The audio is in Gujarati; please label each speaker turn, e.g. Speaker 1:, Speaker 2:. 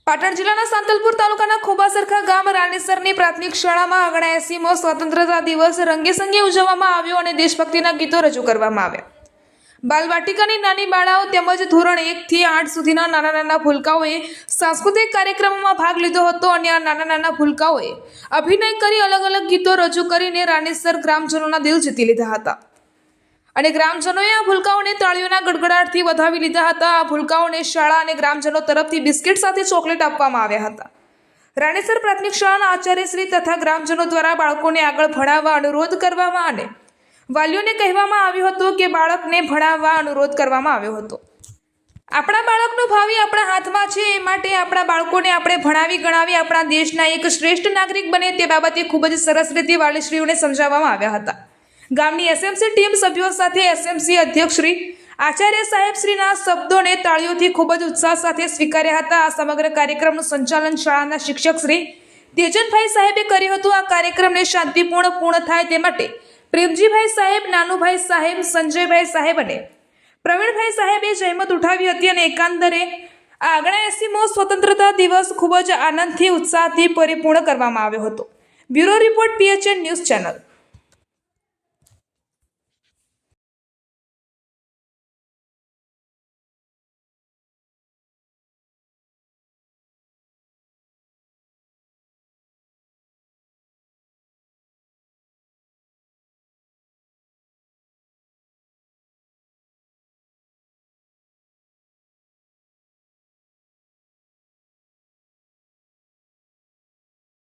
Speaker 1: પાટણ જિલ્લાના સાંતલપુર તાલુકાના ખોબાસરખા ગામ રાનેસરની પ્રાથમિક શાળામાં 79મો સ્વતંત્રતા દિવસ રંગેસંગે ઉજવવામાં આવ્યો અને દેશભક્તિના ગીતો રજૂ કરવામાં આવ્યા। બાલવાટિકાની નાની બાળાઓ તેમજ ધોરણ 1 થી 8 સુધીના નાના ભૂલકાઓએ સાંસ્કૃતિક કાર્યક્રમમાં ભાગ લીધો હતો અને આ નાના ભૂલકાઓએ અભિનય કરી અલગ અલગ ગીતો રજૂ કરીને રાનેસર ગ્રામજનોના દિલ જીતી લીધા હતા અને ગ્રામજનોએ આ ભૂલકાઓને તાળીઓના ગડગડાટથી વધાવી લીધા હતા। આ ભૂલકાઓને શાળા અને ગ્રામજનો તરફથી બિસ્કિટ સાથે ચોકલેટ આપવામાં આવ્યા હતા। રાનેસર પ્રાથમિક શાળાના આચાર્યશ્રી તથા ગ્રામજનો દ્વારા બાળકોને આગળ ભણાવવા અનુરોધ કરવામાં અને વાલીઓને કહેવામાં આવ્યું હતું કે બાળકને ભણાવવા અનુરોધ કરવામાં આવ્યો હતો। આપણા બાળકનું ભાવિ આપણા હાથમાં છે, એ માટે આપણા બાળકોને આપણે ભણાવી ગણાવી આપણા દેશના એક શ્રેષ્ઠ નાગરિક બને તે બાબતે ખૂબ જ સરસ રીતે વાલીશ્રીઓને સમજાવવામાં આવ્યા હતા। ગામની એસએમસી ટીમ સભ્યો સાથે એસએમસી અધ્યક્ષ શ્રી આચાર્ય સાહેબ શ્રીના શબ્દોને તાળીઓથી ખૂબ જ ઉત્સાહ સાથે સ્વીકાર્યા હતા। આ સમગ્ર કાર્યક્રમનું સંચાલન શાળાના શિક્ષક શ્રી તેજનભાઈ સાહેબે કર્યું હતું। આ કાર્યક્રમને શાંતિપૂર્ણ પૂર્ણ થાય તે માટે પ્રેમજીભાઈ સાહેબ, નાનુભાઈ સાહેબ, સંજયભાઈ સાહેબ અને પ્રવીણભાઈ સાહેબે જહેમત ઉઠાવી હતી અને એકંદરે આ 79મો સ્વતંત્રતા દિવસ ખૂબ જ આનંદથી ઉત્સાહથી પરિપૂર્ણ કરવામાં આવ્યો હતો। Bureau report PHN news channel.